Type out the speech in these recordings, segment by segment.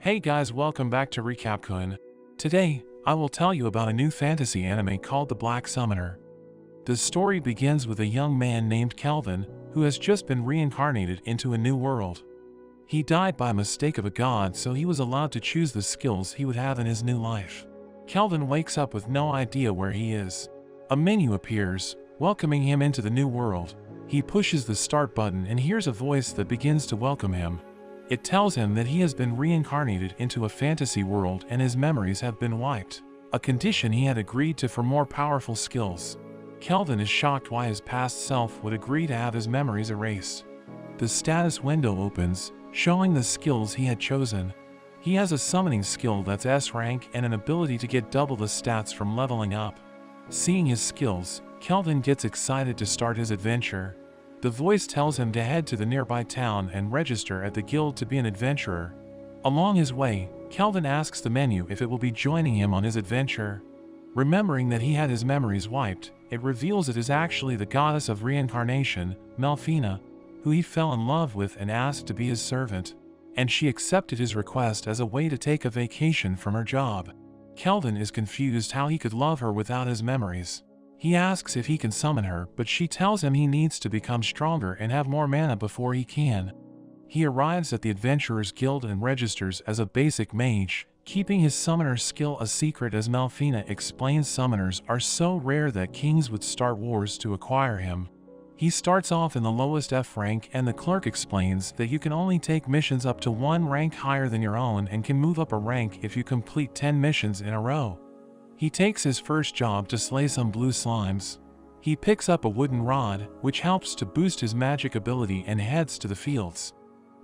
Hey guys, welcome back to Recapcoin. Today, I will tell you about a new fantasy anime called The Black Summoner. The story begins with a young man named Kelvin, who has just been reincarnated into a new world. He died by mistake of a god, so he was allowed to choose the skills he would have in his new life. Kelvin wakes up with no idea where he is. A menu appears, welcoming him into the new world. He pushes the start button and hears a voice that begins to welcome him. It tells him that he has been reincarnated into a fantasy world and his memories have been wiped, a condition he had agreed to for more powerful skills. Kelvin is shocked why his past self would agree to have his memories erased. The status window opens, showing the skills he had chosen. He has a summoning skill that's S rank and an ability to get double the stats from leveling up. Seeing his skills, Kelvin gets excited to start his adventure. The voice tells him to head to the nearby town and register at the guild to be an adventurer. Along his way, Kelvin asks the menu if it will be joining him on his adventure. Remembering that he had his memories wiped, it reveals it is actually the goddess of reincarnation, Melfina, who he fell in love with and asked to be his servant. And she accepted his request as a way to take a vacation from her job. Kelvin is confused how he could love her without his memories. He asks if he can summon her, but she tells him he needs to become stronger and have more mana before he can. He arrives at the Adventurers Guild and registers as a basic mage, keeping his summoner skill a secret as Melfina explains summoners are so rare that kings would start wars to acquire him. He starts off in the lowest F rank and the clerk explains that you can only take missions up to 1 rank higher than your own and can move up a rank if you complete 10 missions in a row. He takes his first job to slay some blue slimes. He picks up a wooden rod, which helps to boost his magic ability, and heads to the fields.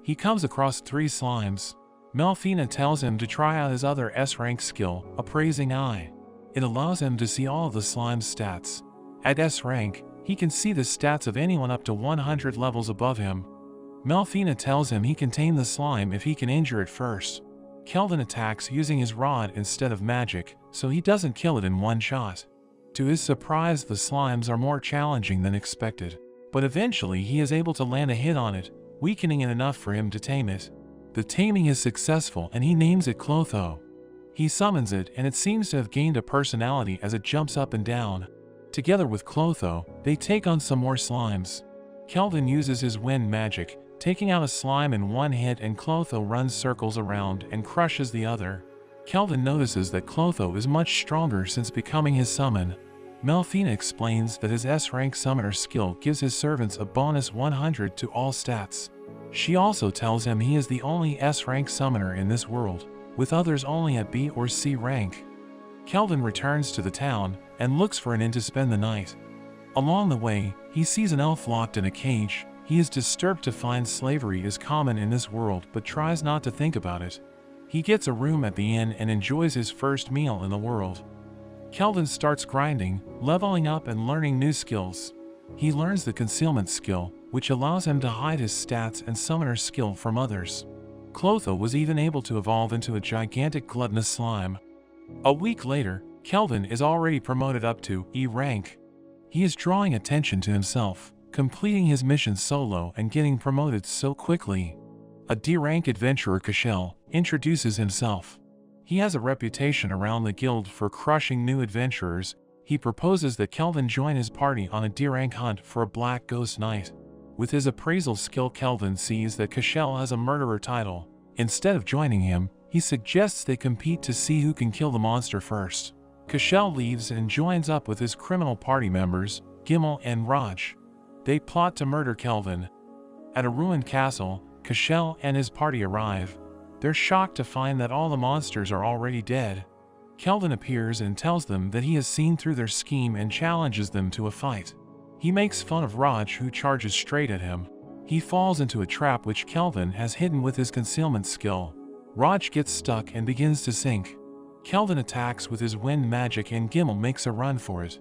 He comes across 3 slimes. Melfina tells him to try out his other S-rank skill, Appraising Eye. It allows him to see all of the slime's stats. At S rank, he can see the stats of anyone up to 100 levels above him. Melfina tells him he can tame the slime if he can injure it first. Kelvin attacks using his rod instead of magic, so he doesn't kill it in one shot. To his surprise, the slimes are more challenging than expected, but eventually he is able to land a hit on it, weakening it enough for him to tame it. The taming is successful and he names it Clotho. He summons it and it seems to have gained a personality as it jumps up and down. Together with Clotho, they take on some more slimes. Kelvin uses his wind magic, taking out a slime in one hit, and Clotho runs circles around and crushes the other. Kelvin notices that Clotho is much stronger since becoming his summon. Melfina explains that his S-rank summoner skill gives his servants a bonus 100 to all stats. She also tells him he is the only S-rank summoner in this world, with others only at B or C rank. Kelvin returns to the town and looks for an inn to spend the night. Along the way, he sees an elf locked in a cage. He is disturbed to find slavery is common in this world but tries not to think about it. He gets a room at the inn and enjoys his first meal in the world. Kelvin starts grinding, leveling up and learning new skills. He learns the concealment skill, which allows him to hide his stats and summoner skill from others. Clotho was even able to evolve into a gigantic gluttonous slime. A week later, Kelvin is already promoted up to E rank. He is drawing attention to himself, completing his mission solo and getting promoted so quickly. A D-rank adventurer, Cashel, introduces himself. He has a reputation around the guild for crushing new adventurers. He proposes that Kelvin join his party on a D-rank hunt for a black ghost knight. With his appraisal skill, Kelvin sees that Cashel has a murderer title. Instead of joining him, he suggests they compete to see who can kill the monster first. Cashel leaves and joins up with his criminal party members, Gimel and Raj. They plot to murder Kelvin. At a ruined castle, Cashel and his party arrive. They're shocked to find that all the monsters are already dead. Kelvin appears and tells them that he has seen through their scheme and challenges them to a fight. He makes fun of Raj, who charges straight at him. He falls into a trap which Kelvin has hidden with his concealment skill. Raj gets stuck and begins to sink. Kelvin attacks with his wind magic and Gimel makes a run for it.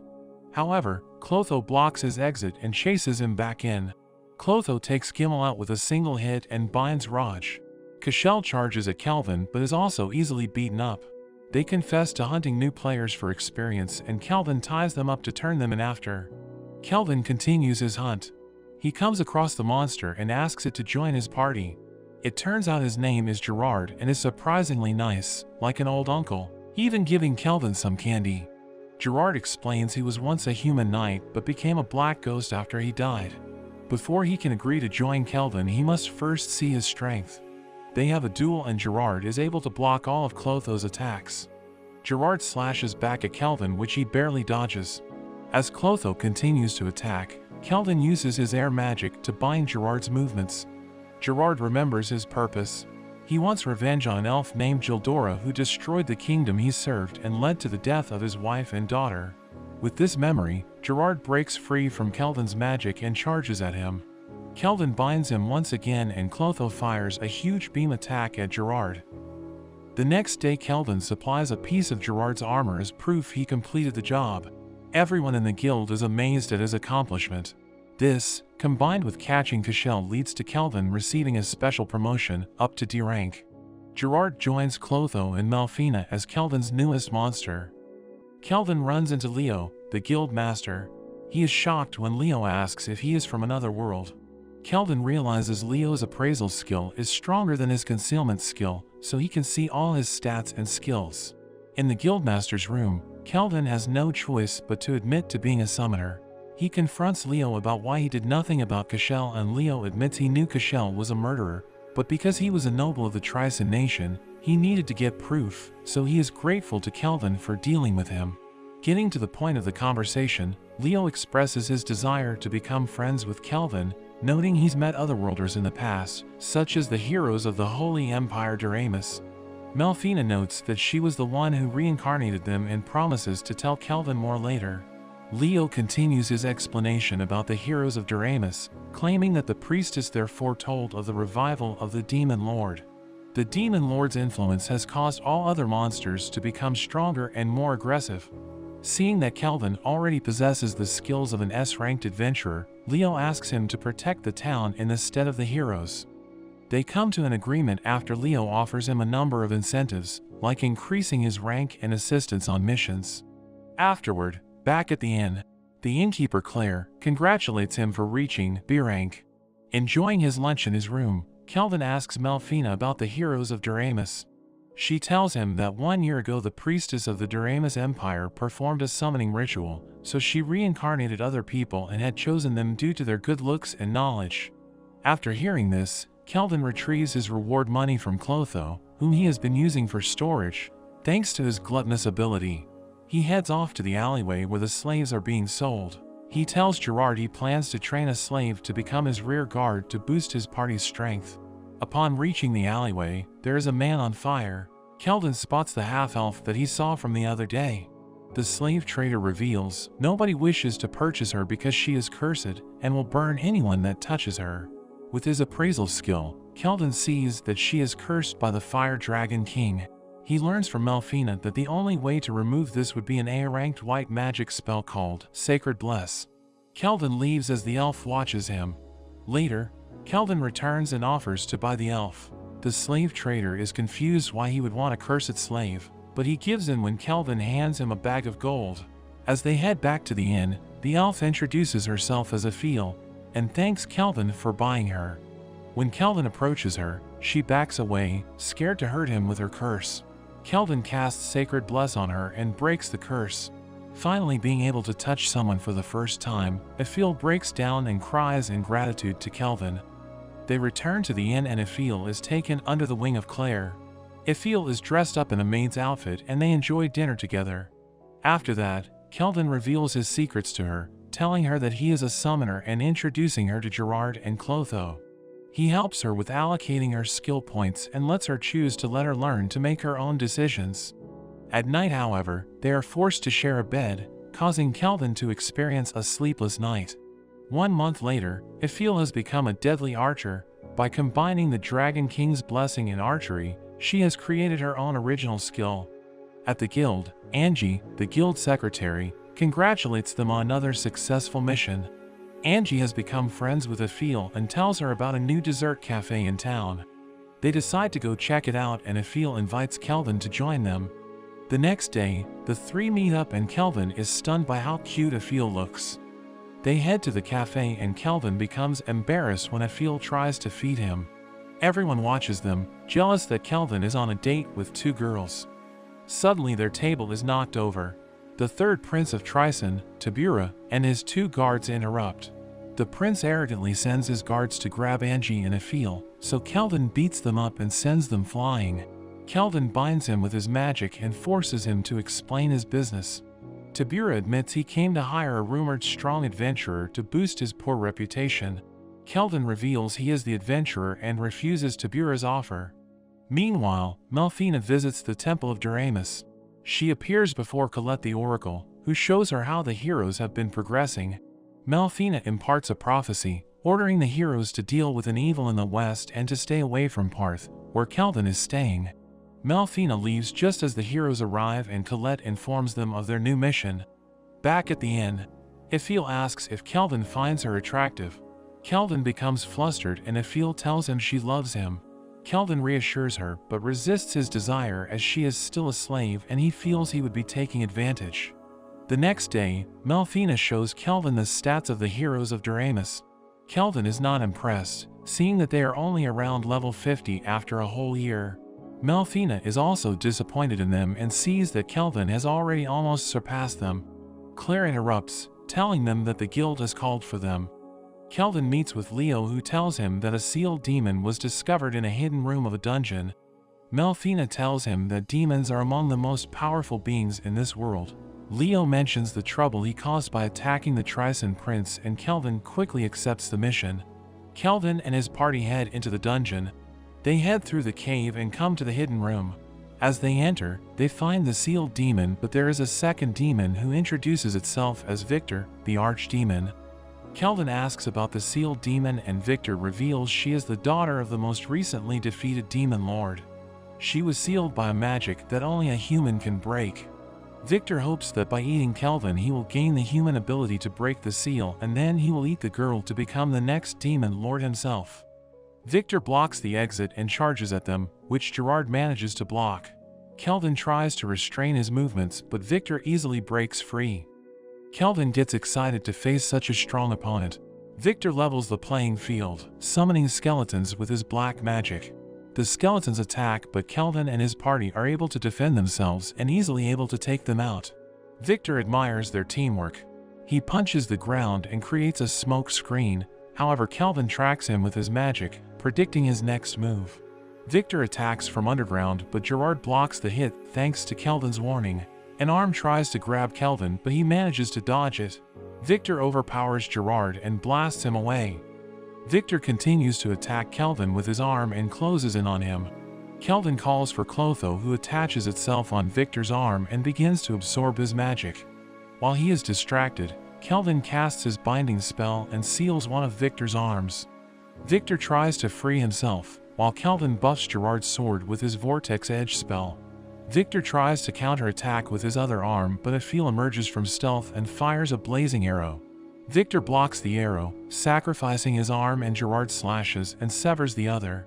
However, Clotho blocks his exit and chases him back in. Clotho takes Gimel out with a single hit and binds Raj. Cashel charges at Kelvin but is also easily beaten up. They confess to hunting new players for experience and Kelvin ties them up to turn them in after. Kelvin continues his hunt. He comes across the monster and asks it to join his party. It turns out his name is Gerard and is surprisingly nice, like an old uncle, even giving Kelvin some candy. Gerard explains he was once a human knight but became a black ghost after he died. Before he can agree to join Kelvin, he must first see his strength. They have a duel and Gerard is able to block all of Clotho's attacks. Gerard slashes back at Kelvin, which he barely dodges. As Clotho continues to attack, Kelvin uses his air magic to bind Gerard's movements. Gerard remembers his purpose. He wants revenge on an elf named Gildora who destroyed the kingdom he served and led to the death of his wife and daughter. With this memory, Gerard breaks free from Kelvin's magic and charges at him. Kelvin binds him once again and Clotho fires a huge beam attack at Gerard. The next day, Kelvin supplies a piece of Gerard's armor as proof he completed the job. Everyone in the guild is amazed at his accomplishment. This, combined with catching Cashel, leads to Kelvin receiving a special promotion up to D rank. Gerard joins Clotho and Melfina as Kelvin's newest monster. Kelvin runs into Leo, the guild master. He is shocked when Leo asks if he is from another world. Kelvin realizes Leo's appraisal skill is stronger than his concealment skill, so he can see all his stats and skills. In the guildmaster's room, Kelvin has no choice but to admit to being a summoner. He confronts Leo about why he did nothing about Cashel, and Leo admits he knew Cashel was a murderer, but because he was a noble of the Tricyn nation, he needed to get proof, so he is grateful to Kelvin for dealing with him. Getting to the point of the conversation, Leo expresses his desire to become friends with Kelvin, noting he's met otherworlders in the past, such as the heroes of the Holy Empire Doremus. Melfina notes that she was the one who reincarnated them and promises to tell Kelvin more later. Leo continues his explanation about the heroes of Doremus, claiming that the priestess there foretold of the revival of the Demon Lord. The Demon Lord's influence has caused all other monsters to become stronger and more aggressive. Seeing that Kelvin already possesses the skills of an S-ranked adventurer, Leo asks him to protect the town in the stead of the heroes. They come to an agreement after Leo offers him a number of incentives, like increasing his rank and assistance on missions. Afterward, back at the inn, the innkeeper Claire congratulates him for reaching B rank. Enjoying his lunch in his room, Kelvin asks Melfina about the heroes of Doremus. She tells him that 1 year ago the priestess of the Doremus Empire performed a summoning ritual, so she reincarnated other people and had chosen them due to their good looks and knowledge. After hearing this, Kelvin retrieves his reward money from Clotho, whom he has been using for storage, thanks to his gluttonous ability. He heads off to the alleyway where the slaves are being sold. He tells Gerard he plans to train a slave to become his rear guard to boost his party's strength. Upon reaching the alleyway, there is a man on fire. Kelvin spots the half-elf that he saw from the other day. The slave trader reveals nobody wishes to purchase her because she is cursed and will burn anyone that touches her. With his appraisal skill, Kelvin sees that she is cursed by the Fire Dragon King. He learns from Melfina that the only way to remove this would be an A-ranked white magic spell called Sacred Bless. Kelvin leaves as the elf watches him. Later, Kelvin returns and offers to buy the elf. The slave trader is confused why he would want a cursed slave, but he gives in when Kelvin hands him a bag of gold. As they head back to the inn, the elf introduces herself as Aphil, and thanks Kelvin for buying her. When Kelvin approaches her, she backs away, scared to hurt him with her curse. Kelvin casts Sacred Bless on her and breaks the curse. Finally being able to touch someone for the first time, Aphil breaks down and cries in gratitude to Kelvin. They return to the inn and Aphil is taken under the wing of Claire. Aphil is dressed up in a maid's outfit and they enjoy dinner together. After that, Kelvin reveals his secrets to her, telling her that he is a summoner and introducing her to Gerard and Clotho. He helps her with allocating her skill points and lets her choose to let her learn to make her own decisions. At night, however, they are forced to share a bed, causing Kelvin to experience a sleepless night. 1 month later, Aphil has become a deadly archer. By combining the Dragon King's blessing in archery, she has created her own original skill. At the guild, Angie, the guild secretary, congratulates them on another successful mission. Angie has become friends with Aphil and tells her about a new dessert cafe in town. They decide to go check it out and Aphil invites Kelvin to join them. The next day, the three meet up and Kelvin is stunned by how cute Aphil looks. They head to the cafe and Kelvin becomes embarrassed when Aphil tries to feed him. Everyone watches them, jealous that Kelvin is on a date with two girls. Suddenly their table is knocked over. The third prince of Trison, Tabura, and his two guards interrupt. The prince arrogantly sends his guards to grab Angie and Aphil, so Kelvin beats them up and sends them flying. Kelvin binds him with his magic and forces him to explain his business. Tabura admits he came to hire a rumored strong adventurer to boost his poor reputation. Kelvin reveals he is the adventurer and refuses Tabura's offer. Meanwhile, Melfina visits the Temple of Doremus. She appears before Colette the Oracle, who shows her how the heroes have been progressing. Melfina imparts a prophecy, ordering the heroes to deal with an evil in the west and to stay away from Parth, where Kelvin is staying. Melfina leaves just as the heroes arrive and Colette informs them of their new mission. Back at the inn, Aphil asks if Kelvin finds her attractive. Kelvin becomes flustered and Aphil tells him she loves him. Kelvin reassures her but resists his desire as she is still a slave and he feels he would be taking advantage. The next day, Melfina shows Kelvin the stats of the heroes of Doremus. Kelvin is not impressed, seeing that they are only around level 50 after a whole year. Melfina is also disappointed in them and sees that Kelvin has already almost surpassed them. Claire interrupts, telling them that the guild has called for them. Kelvin meets with Leo, who tells him that a sealed demon was discovered in a hidden room of a dungeon. Melfina tells him that demons are among the most powerful beings in this world. Leo mentions the trouble he caused by attacking the Trison prince and Kelvin quickly accepts the mission. Kelvin and his party head into the dungeon. They head through the cave and come to the hidden room. As they enter, they find the sealed demon, but there is a second demon who introduces itself as Victor, the archdemon. Kelvin asks about the sealed demon and Victor reveals she is the daughter of the most recently defeated demon lord. She was sealed by a magic that only a human can break. Victor hopes that by eating Kelvin he will gain the human ability to break the seal and then he will eat the girl to become the next demon lord himself. Victor blocks the exit and charges at them, which Gerard manages to block. Kelvin tries to restrain his movements but Victor easily breaks free. Kelvin gets excited to face such a strong opponent. Victor levels the playing field, summoning skeletons with his black magic. The skeletons attack but Kelvin and his party are able to defend themselves and easily able to take them out. Victor admires their teamwork. He punches the ground and creates a smoke screen, however Kelvin tracks him with his magic, predicting his next move. Victor attacks from underground but Gerard blocks the hit thanks to Kelvin's warning. An arm tries to grab Kelvin but he manages to dodge it. Victor overpowers Gerard and blasts him away. Victor continues to attack Kelvin with his arm and closes in on him. Kelvin calls for Clotho, who attaches itself on Victor's arm and begins to absorb his magic. While he is distracted, Kelvin casts his binding spell and seals one of Victor's arms. Victor tries to free himself, while Kelvin buffs Gerard's sword with his Vortex Edge spell. Victor tries to counterattack with his other arm but Aphil emerges from stealth and fires a blazing arrow. Victor blocks the arrow, sacrificing his arm and Gerard slashes and severs the other.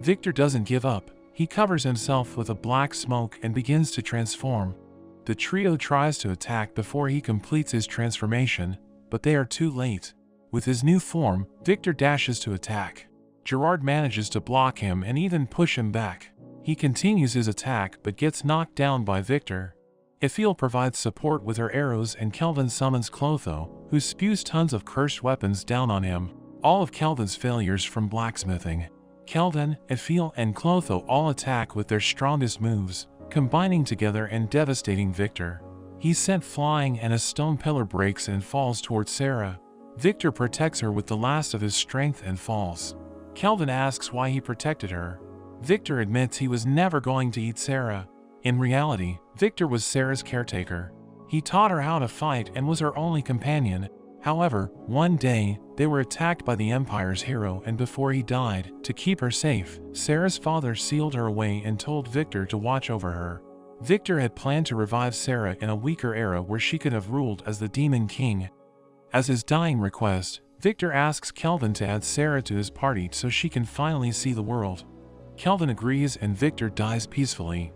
Victor doesn't give up, he covers himself with a black smoke and begins to transform. The trio tries to attack before he completes his transformation, but they are too late. With his new form, Victor dashes to attack. Gerard manages to block him and even push him back. He continues his attack but gets knocked down by Victor. Aphil provides support with her arrows and Kelvin summons Clotho, who spews tons of cursed weapons down on him, all of Kelvin's failures from blacksmithing. Kelvin, Aphil and Clotho all attack with their strongest moves, combining together and devastating Victor. He's sent flying and a stone pillar breaks and falls towards Sarah. Victor protects her with the last of his strength and falls. Kelvin asks why he protected her. Victor admits he was never going to eat Sarah. In reality, Victor was Sarah's caretaker. He taught her how to fight and was her only companion. However, one day, they were attacked by the Empire's hero and before he died, to keep her safe, Sarah's father sealed her away and told Victor to watch over her. Victor had planned to revive Sarah in a weaker era where she could have ruled as the Demon King. As his dying request, Victor asks Kelvin to add Sarah to his party so she can finally see the world. Kelvin agrees and Victor dies peacefully.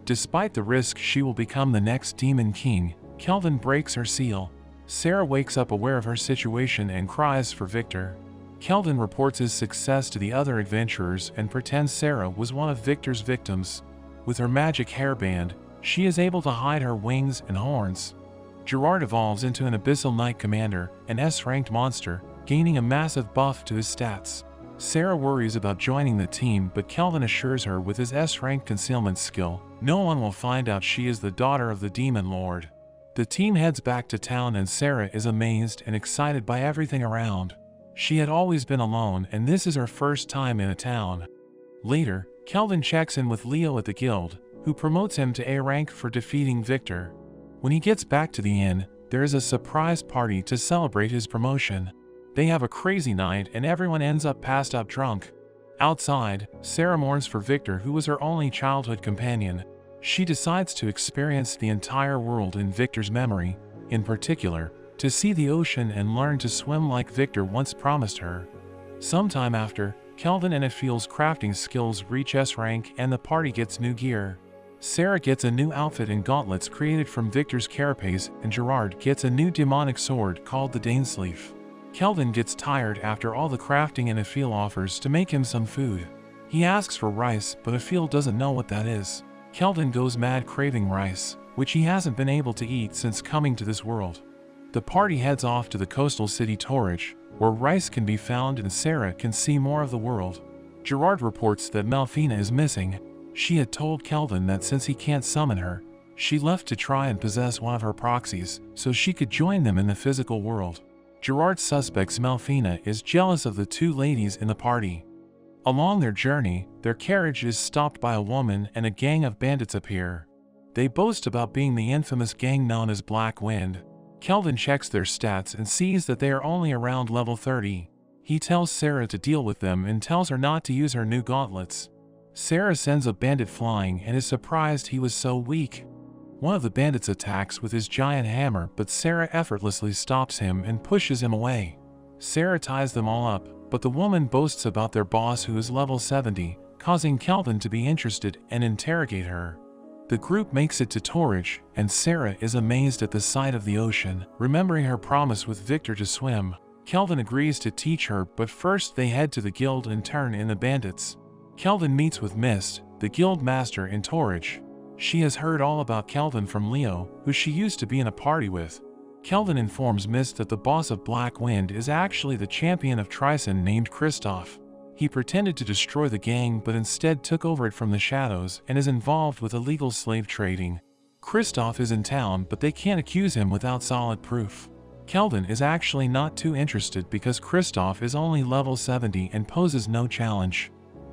Despite the risk she will become the next Demon King, Kelvin breaks her seal. Sarah wakes up aware of her situation and cries for Victor. Kelvin reports his success to the other adventurers and pretends Sarah was one of Victor's victims. With her magic hairband, she is able to hide her wings and horns. Gerard evolves into an Abyssal Knight Commander, an S-ranked monster, gaining a massive buff to his stats. Sarah worries about joining the team, but Kelvin assures her with his S-ranked concealment skill, no one will find out she is the daughter of the Demon Lord. The team heads back to town and Sarah is amazed and excited by everything around. She had always been alone and this is her first time in a town. Later, Kelvin checks in with Leo at the guild, who promotes him to A rank for defeating Victor. When he gets back to the inn, there is a surprise party to celebrate his promotion. They have a crazy night and everyone ends up passed out drunk. Outside, Sarah mourns for Victor, who was her only childhood companion. She decides to experience the entire world in Victor's memory, in particular, to see the ocean and learn to swim like Victor once promised her. Sometime after, Kelvin and Ephiel's crafting skills reach S rank and the party gets new gear. Sarah gets a new outfit and gauntlets created from Victor's carapace, and Gerard gets a new demonic sword called the Dainsleif. Kelvin gets tired after all the crafting and Ephiel offers to make him some food. He asks for rice, but Ephiel doesn't know what that is. Kelvin goes mad craving rice, which he hasn't been able to eat since coming to this world. The party heads off to the coastal city Torridge, where rice can be found and Sarah can see more of the world. Gerard reports that Malphina is missing. She had told Kelvin that since he can't summon her, she left to try and possess one of her proxies, so she could join them in the physical world. Gerard suspects Malphina is jealous of the two ladies in the party. Along their journey, their carriage is stopped by a woman and a gang of bandits appear. They boast about being the infamous gang known as Black Wind. Kelvin checks their stats and sees that they are only around level 30. He tells Sarah to deal with them and tells her not to use her new gauntlets. Sarah sends a bandit flying and is surprised he was so weak. One of the bandits attacks with his giant hammer, but Sarah effortlessly stops him and pushes him away. Sarah ties them all up, but the woman boasts about their boss who is level 70, causing Kelvin to be interested and interrogate her. The group makes it to Torridge, and Sarah is amazed at the sight of the ocean, remembering her promise with Victor to swim. Kelvin agrees to teach her, but first they head to the guild and turn in the bandits. Kelvin meets with Mist, the guild master in Torridge. She has heard all about Kelvin from Leo, who she used to be in a party with. Kelvin informs Mist that the boss of Black Wind is actually the champion of Trison named Kristoff. He pretended to destroy the gang but instead took over it from the shadows and is involved with illegal slave trading. Kristoff is in town, but they can't accuse him without solid proof. Kelvin is actually not too interested because Kristoff is only level 70 and poses no challenge.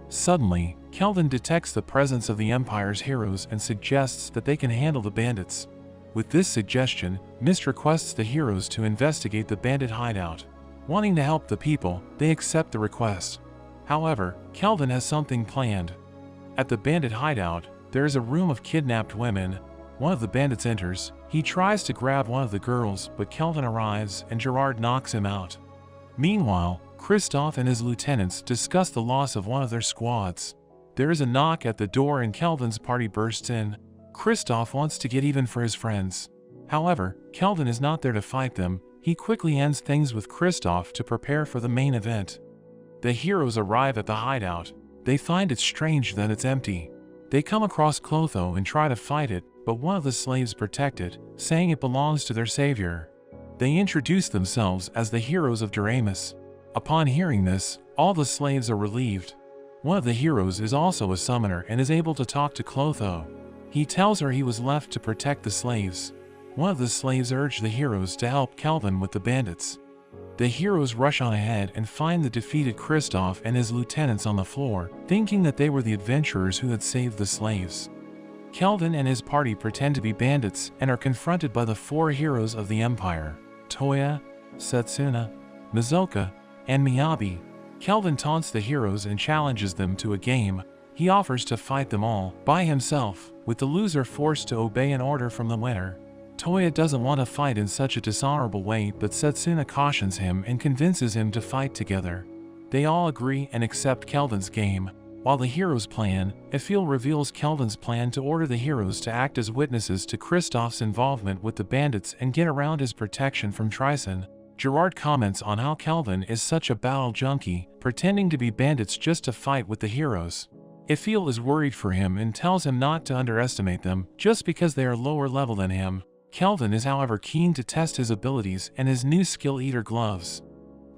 Suddenly, Kelvin detects the presence of the Empire's heroes and suggests that they can handle the bandits. With this suggestion, Mist requests the heroes to investigate the bandit hideout. Wanting to help the people, they accept the request. However, Kelvin has something planned. At the bandit hideout, there is a room of kidnapped women. One of the bandits enters. He tries to grab one of the girls, but Kelvin arrives and Gerard knocks him out. Meanwhile, Kristoff and his lieutenants discuss the loss of one of their squads. There is a knock at the door and Kelvin's party bursts in. Kristoff wants to get even for his friends. However, Kelvin is not there to fight them. He quickly ends things with Kristoff to prepare for the main event. The heroes arrive at the hideout. They find it strange that it's empty. They come across Clotho and try to fight it, but one of the slaves protect it, saying it belongs to their savior. They introduce themselves as the heroes of Doremus. Upon hearing this, all the slaves are relieved. One of the heroes is also a summoner and is able to talk to Clotho. He tells her he was left to protect the slaves. One of the slaves urged the heroes to help Kelvin with the bandits. The heroes rush on ahead and find the defeated Kristoff and his lieutenants on the floor, thinking that they were the adventurers who had saved the slaves. Kelvin and his party pretend to be bandits and are confronted by the four heroes of the Empire: Toya, Setsuna, Mizoka, and Miyabi. Kelvin taunts the heroes and challenges them to a game. He offers to fight them all by himself, with the loser forced to obey an order from the winner. Toya doesn't want to fight in such a dishonorable way, but Setsuna cautions him and convinces him to fight together. They all agree and accept Kelvin's game. While the heroes plan, Ephiel reveals Kelvin's plan to order the heroes to act as witnesses to Kristoff's involvement with the bandits and get around his protection from Trison. Gerard comments on how Kelvin is such a battle junkie, pretending to be bandits just to fight with the heroes. Ifil is worried for him and tells him not to underestimate them just because they are lower level than him. Kelvin is however keen to test his abilities and his new skill Eater gloves.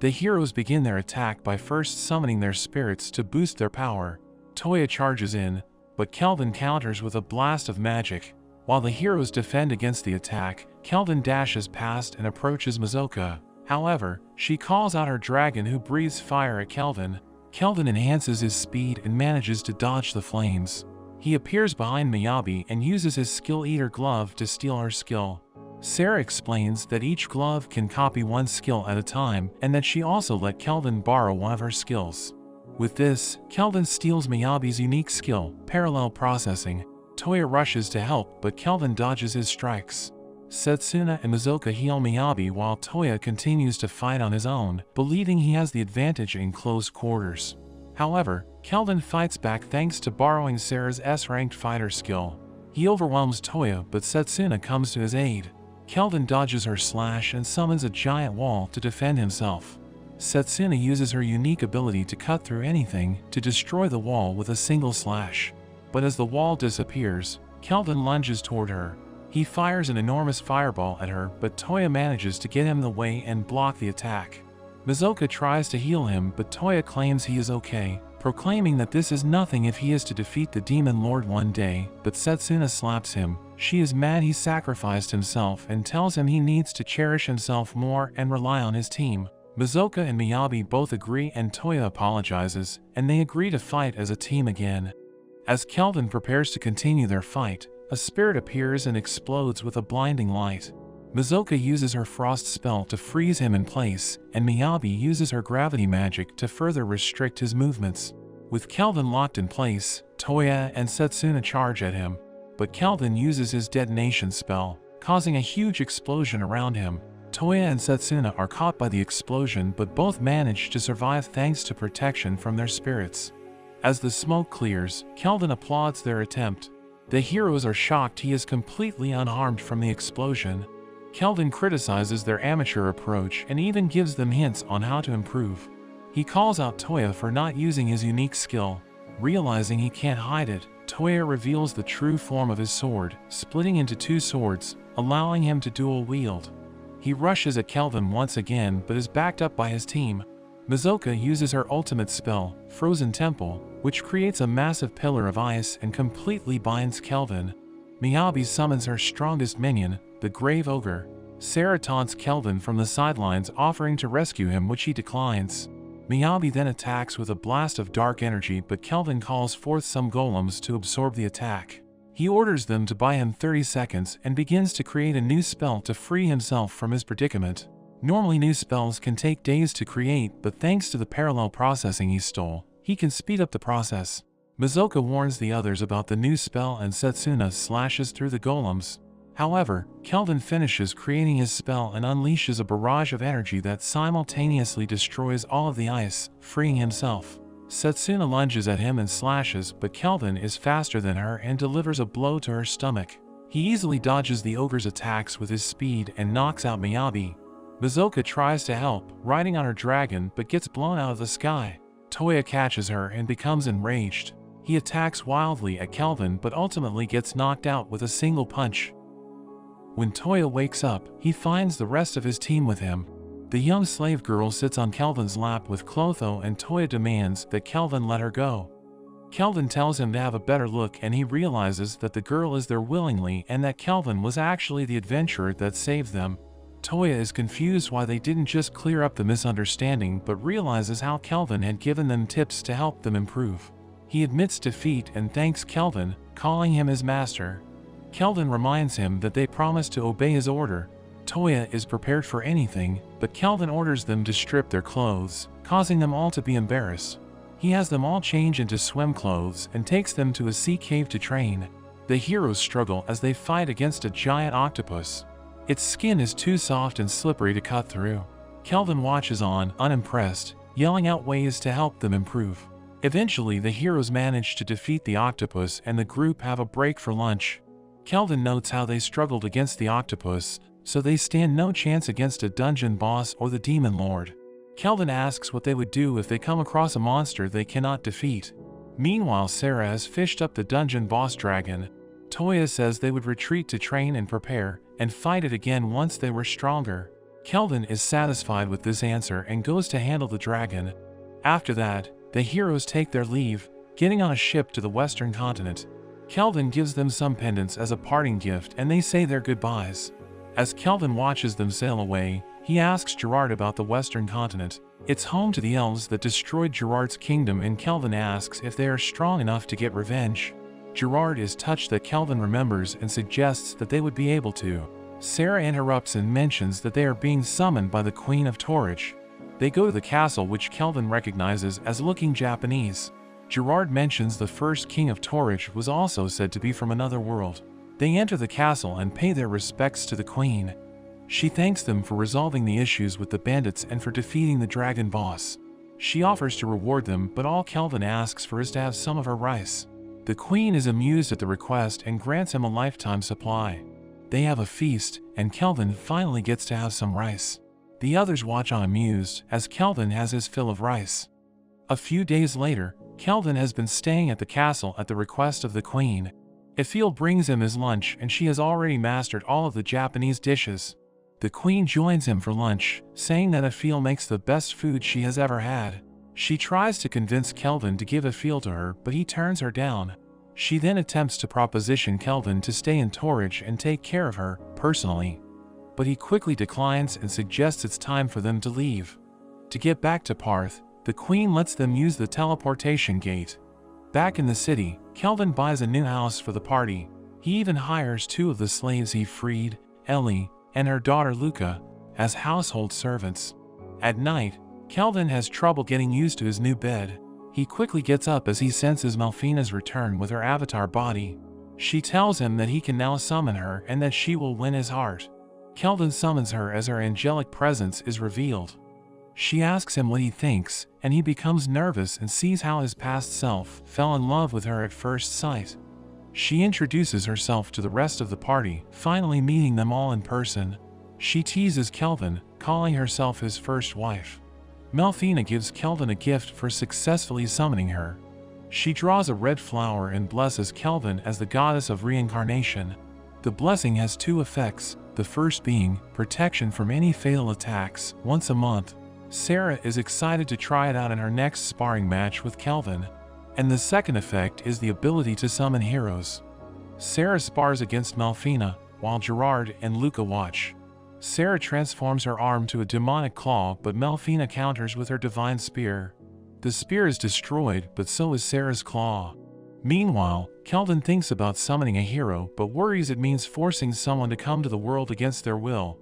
The heroes begin their attack by first summoning their spirits to boost their power. Toya charges in, but Kelvin counters with a blast of magic. While the heroes defend against the attack, Kelvin dashes past and approaches Mizoka. However, she calls out her dragon who breathes fire at Kelvin. Kelvin enhances his speed and manages to dodge the flames. He appears behind Miyabi and uses his skill Eater glove to steal her skill. Sarah explains that each glove can copy one skill at a time and that she also let Kelvin borrow one of her skills. With this, Kelvin steals Miyabi's unique skill, parallel processing. Toya rushes to help, but Kelvin dodges his strikes. Setsuna and Mizoka heal Miyabi while Toya continues to fight on his own, believing he has the advantage in close quarters. However, Kelvin fights back thanks to borrowing Sarah's S-ranked fighter skill. He overwhelms Toya, but Setsuna comes to his aid. Kelvin dodges her slash and summons a giant wall to defend himself. Setsuna uses her unique ability to cut through anything to destroy the wall with a single slash. But as the wall disappears, Kelvin lunges toward her. He fires an enormous fireball at her, but Toya manages to get him in the way and block the attack. Mizoka tries to heal him, but Toya claims he is okay, proclaiming that this is nothing if he is to defeat the Demon Lord one day, but Setsuna slaps him. She is mad he sacrificed himself and tells him he needs to cherish himself more and rely on his team. Mizoka and Miyabi both agree and Toya apologizes, and they agree to fight as a team again. As Kelvin prepares to continue their fight, a spirit appears and explodes with a blinding light. Mizoka uses her frost spell to freeze him in place, and Miyabi uses her gravity magic to further restrict his movements. With Kelvin locked in place, Toya and Setsuna charge at him, but Kelvin uses his detonation spell, causing a huge explosion around him. Toya and Setsuna are caught by the explosion, but both manage to survive thanks to protection from their spirits. As the smoke clears, Kelvin applauds their attempt. The heroes are shocked he is completely unharmed from the explosion. Kelvin criticizes their amateur approach and even gives them hints on how to improve. He calls out Toya for not using his unique skill. Realizing he can't hide it, Toya reveals the true form of his sword, splitting into two swords, allowing him to dual wield. He rushes at Kelvin once again but is backed up by his team. Mizoka uses her ultimate spell, Frozen Temple, which creates a massive pillar of ice and completely binds Kelvin. Miyabi summons her strongest minion, the Grave Ogre. Sarah taunts Kelvin from the sidelines, offering to rescue him, which he declines. Miyabi then attacks with a blast of dark energy, but Kelvin calls forth some golems to absorb the attack. He orders them to buy him 30 seconds and begins to create a new spell to free himself from his predicament. Normally new spells can take days to create, but thanks to the parallel processing he stole, he can speed up the process. Mizoka warns the others about the new spell and Setsuna slashes through the golems. However, Kelvin finishes creating his spell and unleashes a barrage of energy that simultaneously destroys all of the ice, freeing himself. Setsuna lunges at him and slashes, but Kelvin is faster than her and delivers a blow to her stomach. He easily dodges the ogre's attacks with his speed and knocks out Miyabi. Mizoka tries to help, riding on her dragon, but gets blown out of the sky. Toya catches her and becomes enraged. He attacks wildly at Kelvin but ultimately gets knocked out with a single punch. When Toya wakes up, he finds the rest of his team with him. The young slave girl sits on Kelvin's lap with Clotho, and Toya demands that Kelvin let her go. Kelvin tells him to have a better look, and he realizes that the girl is there willingly and that Kelvin was actually the adventurer that saved them. Toya is confused why they didn't just clear up the misunderstanding, but realizes how Kelvin had given them tips to help them improve. He admits defeat and thanks Kelvin, calling him his master. Kelvin reminds him that they promised to obey his order. Toya is prepared for anything, but Kelvin orders them to strip their clothes, causing them all to be embarrassed. He has them all change into swim clothes and takes them to a sea cave to train. The heroes struggle as they fight against a giant octopus. Its skin is too soft and slippery to cut through. Kelvin watches on, unimpressed, yelling out ways to help them improve. Eventually, the heroes manage to defeat the octopus and the group have a break for lunch. Kelvin notes how they struggled against the octopus, so they stand no chance against a dungeon boss or the demon lord. Kelvin asks what they would do if they come across a monster they cannot defeat. Meanwhile, Sarah has fished up the dungeon boss dragon. Toya says they would retreat to train and prepare, and fight it again once they were stronger. Kelvin is satisfied with this answer and goes to handle the dragon. After that, the heroes take their leave, getting on a ship to the western continent. Kelvin gives them some pendants as a parting gift and they say their goodbyes. As Kelvin watches them sail away, he asks Gerard about the western continent. It's home to the elves that destroyed Gerard's kingdom, and Kelvin asks if they are strong enough to get revenge. Gerard is touched that Kelvin remembers and suggests that they would be able to. Sarah interrupts and mentions that they are being summoned by the Queen of Torridge. They go to the castle, which Kelvin recognizes as looking Japanese. Gerard mentions the first king of Torridge was also said to be from another world. They enter the castle and pay their respects to the queen. She thanks them for resolving the issues with the bandits and for defeating the dragon boss. She offers to reward them, but all Kelvin asks for is to have some of her rice. The queen is amused at the request and grants him a lifetime supply. They have a feast, and Kelvin finally gets to have some rice. The others watch on amused, as Kelvin has his fill of rice. A few days later, Kelvin has been staying at the castle at the request of the queen. Ifil brings him his lunch, and she has already mastered all of the Japanese dishes. The queen joins him for lunch, saying that Ifil makes the best food she has ever had. She tries to convince Kelvin to give Ifil to her, but he turns her down. She then attempts to proposition Kelvin to stay in Torridge and take care of her, personally. But he quickly declines and suggests it's time for them to leave. To get back to Parth, the queen lets them use the teleportation gate. Back in the city, Kelvin buys a new house for the party. He even hires 2 of the slaves he freed, Ellie and her daughter Luca, as household servants. At night, Kelvin has trouble getting used to his new bed. He quickly gets up as he senses Melfina's return with her avatar body. She tells him that he can now summon her and that she will win his heart. Kelvin summons her as her angelic presence is revealed. She asks him what he thinks, and he becomes nervous and sees how his past self fell in love with her at first sight. She introduces herself to the rest of the party, finally meeting them all in person. She teases Kelvin, calling herself his first wife. Melfina gives Kelvin a gift for successfully summoning her. She draws a red flower and blesses Kelvin as the goddess of reincarnation. The blessing has 2 effects, the first being protection from any fatal attacks once a month. Sarah is excited to try it out in her next sparring match with Kelvin. And the second effect is the ability to summon heroes. Sarah spars against Melfina, while Gerard and Luca watch. Sarah transforms her arm to a demonic claw, but Melfina counters with her divine spear. The spear is destroyed, but so is Sarah's claw. Meanwhile, Kelvin thinks about summoning a hero, but worries it means forcing someone to come to the world against their will.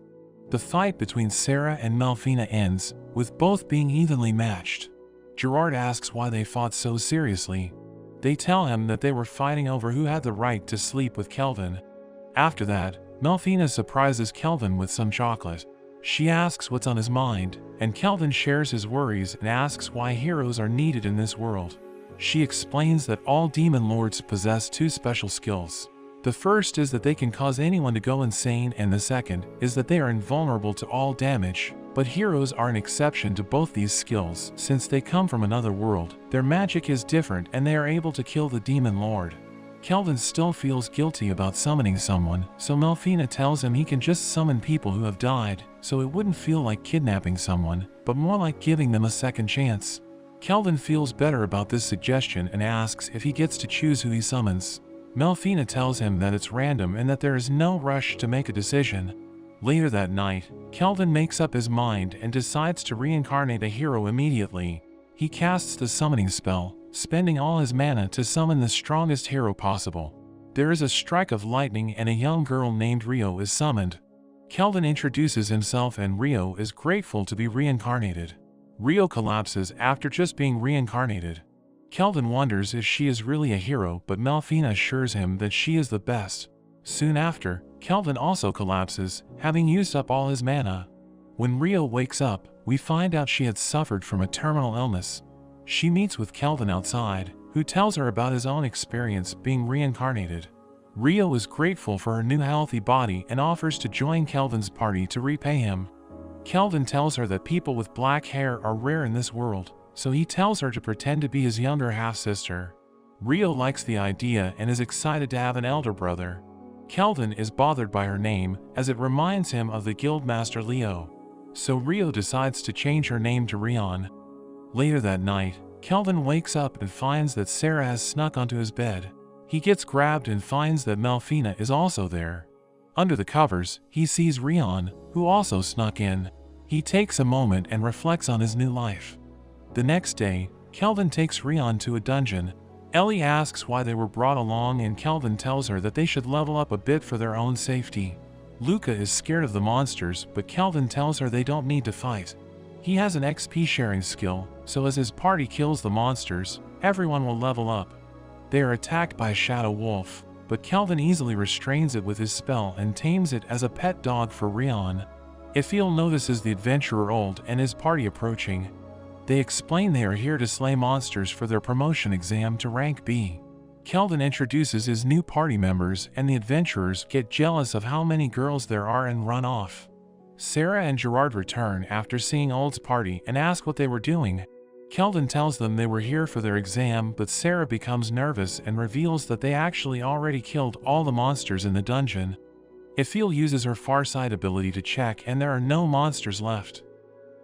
The fight between Sarah and Melfina ends, with both being evenly matched. Gerard asks why they fought so seriously. They tell him that they were fighting over who had the right to sleep with Kelvin. After that, Melfina surprises Kelvin with some chocolate. She asks what's on his mind, and Kelvin shares his worries and asks why heroes are needed in this world. She explains that all demon lords possess 2 special skills. The first is that they can cause anyone to go insane, and the second is that they are invulnerable to all damage. But heroes are an exception to both these skills, since they come from another world. Their magic is different and they are able to kill the demon lord. Kelvin still feels guilty about summoning someone, so Melfina tells him he can just summon people who have died, so it wouldn't feel like kidnapping someone, but more like giving them a second chance. Kelvin feels better about this suggestion and asks if he gets to choose who he summons. Melfina tells him that it's random and that there is no rush to make a decision. Later that night, Kelvin makes up his mind and decides to reincarnate a hero immediately. He casts the summoning spell, spending all his mana to summon the strongest hero possible. There is a strike of lightning and a young girl named Rio is summoned. Kelvin introduces himself and Rio is grateful to be reincarnated. Rio collapses after just being reincarnated. Kelvin wonders if she is really a hero, but Melfina assures him that she is the best. Soon after, Kelvin also collapses, having used up all his mana. When Rio wakes up, we find out she had suffered from a terminal illness. She meets with Kelvin outside, who tells her about his own experience being reincarnated. Rio is grateful for her new healthy body and offers to join Kelvin's party to repay him. Kelvin tells her that people with black hair are rare in this world, so he tells her to pretend to be his younger half-sister. Rio likes the idea and is excited to have an elder brother. Kelvin is bothered by her name, as it reminds him of the guildmaster Leo. So Rio decides to change her name to Rion. Later that night, Kelvin wakes up and finds that Sarah has snuck onto his bed. He gets grabbed and finds that Melfina is also there. Under the covers, he sees Rion, who also snuck in. He takes a moment and reflects on his new life. The next day, Kelvin takes Rion to a dungeon. Ellie asks why they were brought along and Kelvin tells her that they should level up a bit for their own safety. Luca is scared of the monsters, but Kelvin tells her they don't need to fight. He has an XP sharing skill, so as his party kills the monsters, everyone will level up. They are attacked by a shadow wolf, but Kelvin easily restrains it with his spell and tames it as a pet dog for Rion. Ephiel notices the adventurer old and his party approaching. They explain they are here to slay monsters for their promotion exam to rank B. Kelvin introduces his new party members and the adventurers get jealous of how many girls there are and run off. Sarah and Gerard return after seeing Old's party and ask what they were doing. Kelvin tells them they were here for their exam, but Sarah becomes nervous and reveals that they actually already killed all the monsters in the dungeon. Ephiel uses her Farsight ability to check and there are no monsters left.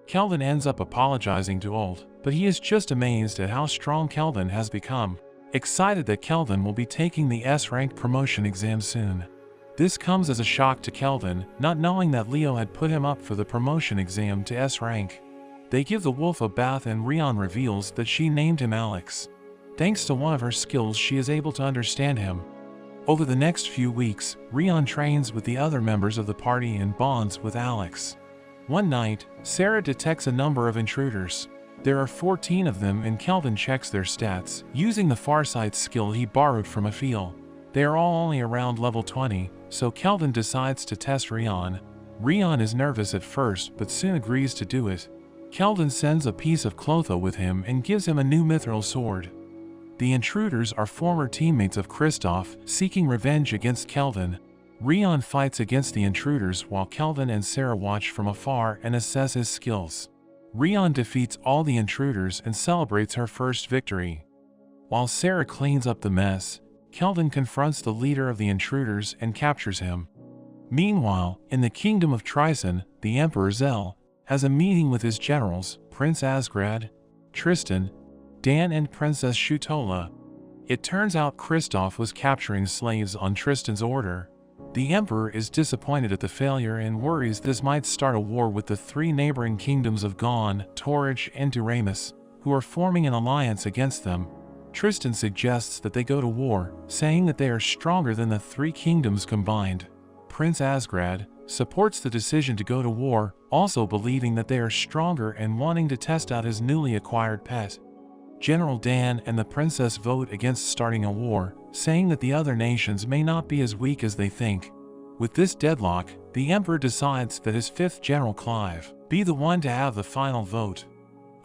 Kelvin ends up apologizing to Old, but he is just amazed at how strong Kelvin has become. Excited that Kelvin will be taking the S-rank promotion exam soon. This comes as a shock to Kelvin, not knowing that Leo had put him up for the promotion exam to S-rank. They give the wolf a bath and Rion reveals that she named him Alex. Thanks to one of her skills, she is able to understand him. Over the next few weeks, Rion trains with the other members of the party and bonds with Alex. One night, Sarah detects a number of intruders. There are 14 of them and Kelvin checks their stats, using the Farsight skill he borrowed from Ephiel. They are all only around level 20, so Kelvin decides to test Rion. Rion is nervous at first but soon agrees to do it. Kelvin sends a piece of Clotho with him and gives him a new mithril sword. The intruders are former teammates of Kristoff, seeking revenge against Kelvin. Rion fights against the intruders while Kelvin and Sarah watch from afar and assess his skills. Rion defeats all the intruders and celebrates her first victory. While Sarah cleans up the mess, Kelvin confronts the leader of the intruders and captures him. Meanwhile, in the kingdom of Tryson, the Emperor Zell has a meeting with his generals, Prince Asgrad, Tristan, Dan and Princess Shutola. It turns out Kristoff was capturing slaves on Tristan's order. The Emperor is disappointed at the failure and worries this might start a war with the three neighboring kingdoms of Gon, Torridge, and Duramus, who are forming an alliance against them. Tristan suggests that they go to war, saying that they are stronger than the three kingdoms combined. Prince Asgrad supports the decision to go to war, also believing that they are stronger and wanting to test out his newly acquired pet. General Dan and the princess vote against starting a war, saying that the other nations may not be as weak as they think. With this deadlock, the Emperor decides that his fifth general Clive be the one to have the final vote.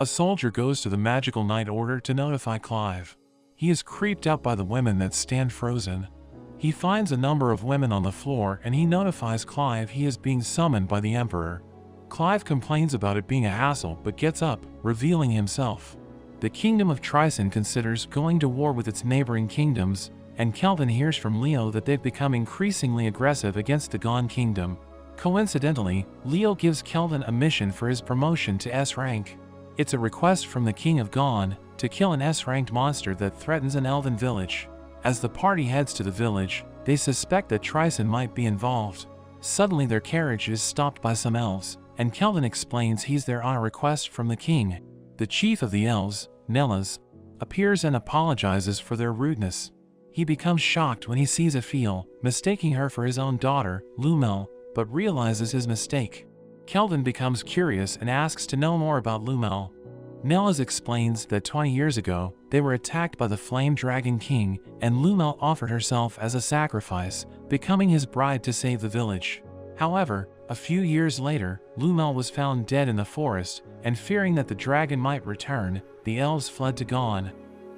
A soldier goes to the Magical Knight Order to notify Clive. He is creeped out by the women that stand frozen. He finds a number of women on the floor and he notifies Clive he is being summoned by the Emperor. Clive complains about it being a hassle but gets up, revealing himself. The kingdom of Tryson considers going to war with its neighboring kingdoms, and Kelvin hears from Leo that they've become increasingly aggressive against the Gon kingdom. Coincidentally, Leo gives Kelvin a mission for his promotion to S rank. It's a request from the king of Gon to kill an S-ranked monster that threatens an elven village. As the party heads to the village, they suspect that Tryson might be involved. Suddenly their carriage is stopped by some elves, and Kelvin explains he's there on a request from the king. The chief of the elves, Nellas, appears and apologizes for their rudeness. He becomes shocked when he sees Ephiel, mistaking her for his own daughter, Lumel, but realizes his mistake. Kelvin becomes curious and asks to know more about Lumel. Nellas explains that 20 years ago, they were attacked by the Flame Dragon King, and Lumel offered herself as a sacrifice, becoming his bride to save the village. However, a few years later, Lumel was found dead in the forest, and fearing that the dragon might return, the elves fled to Gon.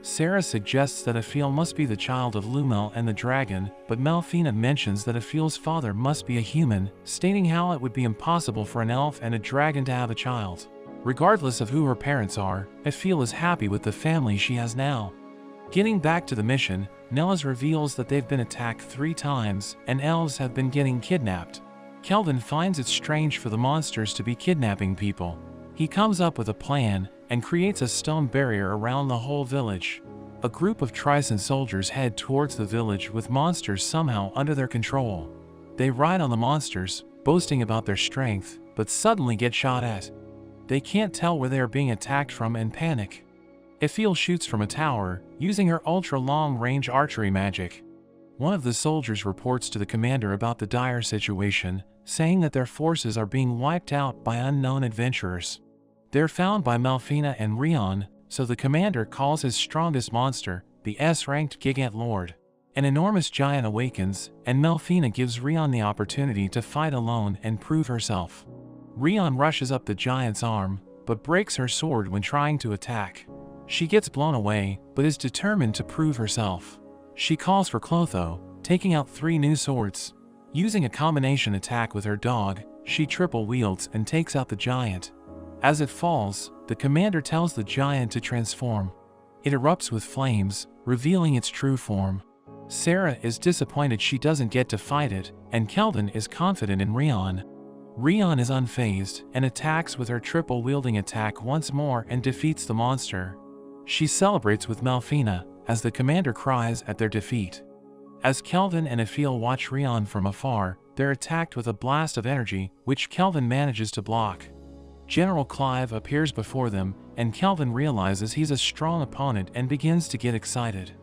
Sarah suggests that Aphil must be the child of Lumel and the dragon, but Malfina mentions that Aphil's father must be a human, stating how it would be impossible for an elf and a dragon to have a child. Regardless of who her parents are, Aphil is happy with the family she has now. Getting back to the mission, Nellis reveals that they've been attacked 3 times, and elves have been getting kidnapped. Kelvin finds it strange for the monsters to be kidnapping people. He comes up with a plan, and creates a stone barrier around the whole village. A group of Tricen soldiers head towards the village with monsters somehow under their control. They ride on the monsters, boasting about their strength, but suddenly get shot at. They can't tell where they are being attacked from and panic. Aphil shoots from a tower, using her ultra-long-range archery magic. One of the soldiers reports to the commander about the dire situation, saying that their forces are being wiped out by unknown adventurers. They're found by Malfina and Rion, so the commander calls his strongest monster, the S-ranked Gigant Lord. An enormous giant awakens, and Malfina gives Rion the opportunity to fight alone and prove herself. Rion rushes up the giant's arm, but breaks her sword when trying to attack. She gets blown away, but is determined to prove herself. She calls for Clotho, taking out 3 new swords. Using a combination attack with her dog, she triple wields and takes out the giant. As it falls, the commander tells the giant to transform. It erupts with flames, revealing its true form. Sarah is disappointed she doesn't get to fight it, and Kelvin is confident in Rion. Rion is unfazed and attacks with her triple-wielding attack once more and defeats the monster. She celebrates with Malfina, as the commander cries at their defeat. As Kelvin and Aphil watch Rion from afar, they're attacked with a blast of energy, which Kelvin manages to block. General Clive appears before them, and Kelvin realizes he's a strong opponent and begins to get excited.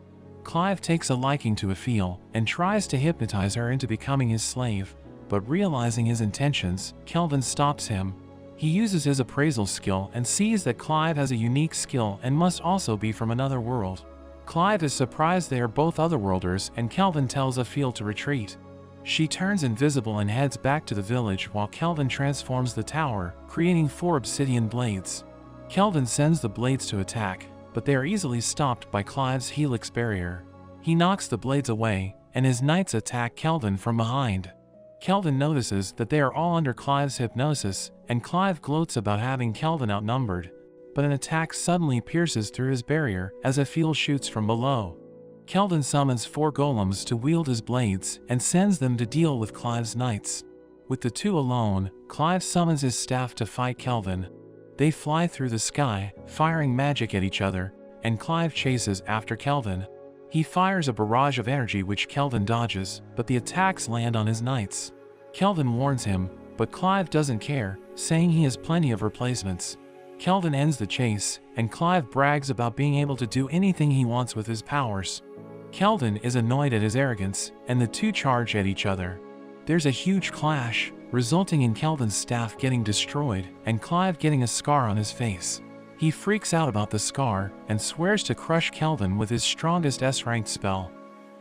Clive takes a liking to Aphil, and tries to hypnotize her into becoming his slave, but realizing his intentions, Kelvin stops him. He uses his appraisal skill and sees that Clive has a unique skill and must also be from another world. Clive is surprised they are both otherworlders, and Kelvin tells Aphil to retreat. She turns invisible and heads back to the village while Kelvin transforms the tower, creating 4 obsidian blades. Kelvin sends the blades to attack, but they are easily stopped by Clive's helix barrier. He knocks the blades away, and his knights attack Kelvin from behind. Kelvin notices that they are all under Clive's hypnosis, and Clive gloats about having Kelvin outnumbered, but an attack suddenly pierces through his barrier as Aphil shoots from below. Kelvin summons 4 golems to wield his blades and sends them to deal with Clive's knights. With the 2 alone, Clive summons his staff to fight Kelvin. They fly through the sky, firing magic at each other, and Clive chases after Kelvin. He fires a barrage of energy which Kelvin dodges, but the attacks land on his knights. Kelvin warns him, but Clive doesn't care, saying he has plenty of replacements. Kelvin ends the chase, and Clive brags about being able to do anything he wants with his powers. Kelvin is annoyed at his arrogance, and the 2 charge at each other. There's a huge clash, resulting in Kelvin's staff getting destroyed, and Clive getting a scar on his face. He freaks out about the scar, and swears to crush Kelvin with his strongest S-ranked spell.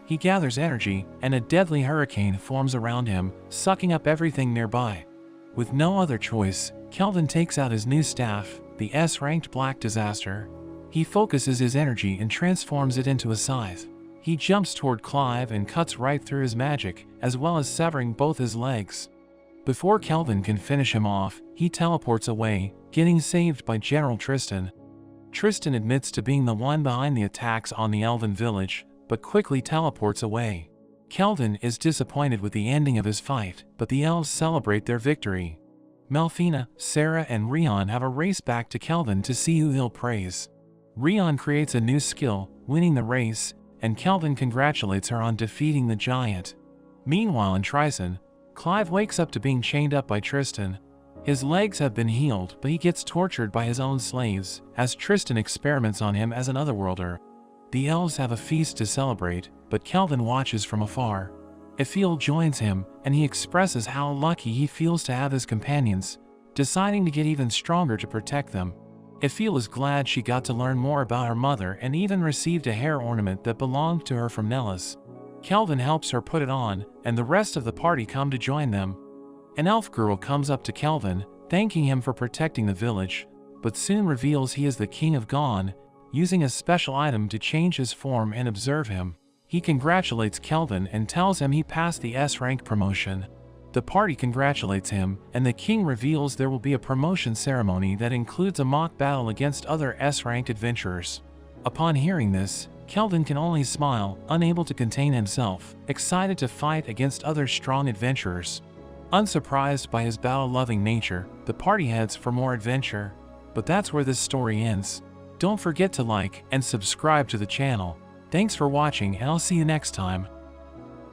He gathers energy, and a deadly hurricane forms around him, sucking up everything nearby. With no other choice, Kelvin takes out his new staff, the S-ranked Black Disaster. He focuses his energy and transforms it into a scythe. He jumps toward Clive and cuts right through his magic, as well as severing both his legs. Before Kelvin can finish him off, he teleports away, getting saved by General Tristan. Tristan admits to being the one behind the attacks on the Elven village, but quickly teleports away. Kelvin is disappointed with the ending of his fight, but the elves celebrate their victory. Malfina, Sarah, and Rion have a race back to Kelvin to see who he'll praise. Rion creates a new skill, winning the race, and Kelvin congratulates her on defeating the giant. Meanwhile in Tricen, Clive wakes up to being chained up by Tristan. His legs have been healed, but he gets tortured by his own slaves, as Tristan experiments on him as an otherworlder. The elves have a feast to celebrate, but Kelvin watches from afar. Aphil joins him, and he expresses how lucky he feels to have his companions, deciding to get even stronger to protect them. Aphil is glad she got to learn more about her mother and even received a hair ornament that belonged to her from Nellis. Kelvin helps her put it on, and the rest of the party come to join them. An elf girl comes up to Kelvin, thanking him for protecting the village, but soon reveals he is the king of Gone, using a special item to change his form and observe him. He congratulates Kelvin and tells him he passed the S-rank promotion. The party congratulates him, and the king reveals there will be a promotion ceremony that includes a mock battle against other S-ranked adventurers. Upon hearing this, Kelvin can only smile, unable to contain himself, excited to fight against other strong adventurers. Unsurprised by his battle-loving nature, the party heads for more adventure. But that's where this story ends. Don't forget to like and subscribe to the channel. Thanks for watching, and I'll see you next time.